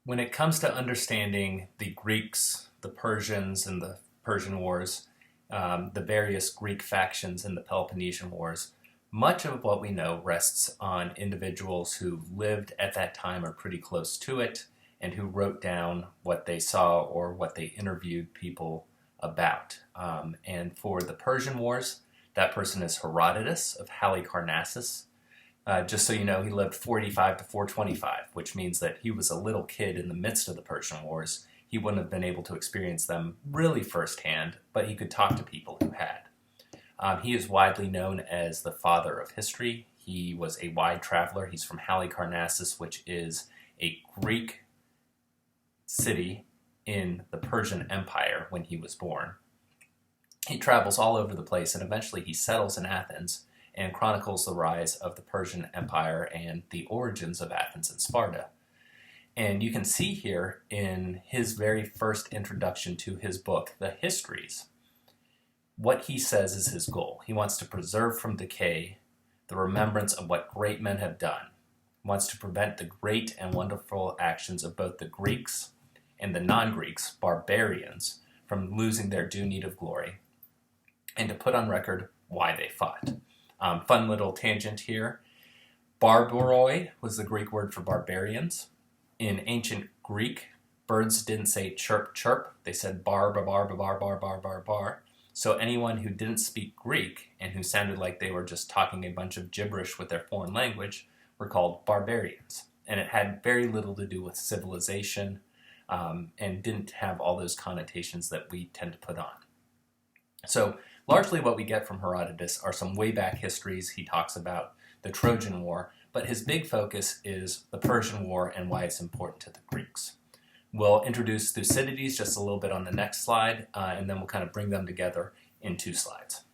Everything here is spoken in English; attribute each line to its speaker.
Speaker 1: When it comes to understanding the Greeks, the Persians, and the Persian Wars, the various Greek factions in the Peloponnesian Wars, much of what we know rests on individuals who lived at that time or pretty close to it and who wrote down what they saw or what they interviewed people about. And for the Persian Wars, that person is Herodotus of Halicarnassus. Just so you know, he lived 45 to 425, which means that he was a little kid in the midst of the Persian Wars. He wouldn't have been able to experience them really firsthand, but he could talk to people who had. He is widely known as the father of history. He was a wide traveler. He's from Halicarnassus, which is a Greek city in the Persian Empire when he was born. He travels all over the place, and eventually he settles in Athens and chronicles the rise of the Persian Empire and the origins of Athens and Sparta. And you can see here in his very first introduction to his book, The Histories, what he says is his goal. He wants to preserve from decay the remembrance of what great men have done. He wants to prevent the great and wonderful actions of both the Greeks and the non-Greeks, barbarians, from losing their due need of glory, and to put on record why they fought. Fun little tangent here. Barbaroi was the Greek word for barbarians. In ancient Greek, birds didn't say chirp, chirp. They said bar, bar, bar, bar, bar, bar, bar, bar. So anyone who didn't speak Greek and who sounded like they were just talking a bunch of gibberish with their foreign language were called barbarians. And it had very little to do with civilization and didn't have all those connotations that we tend to put on. So largely what we get from Herodotus are some way back histories. He talks about the Trojan War, but his big focus is the Persian War and why it's important to the Greeks. We'll introduce Thucydides just a little bit on the next slide, and then we'll kind of bring them together in 2 slides.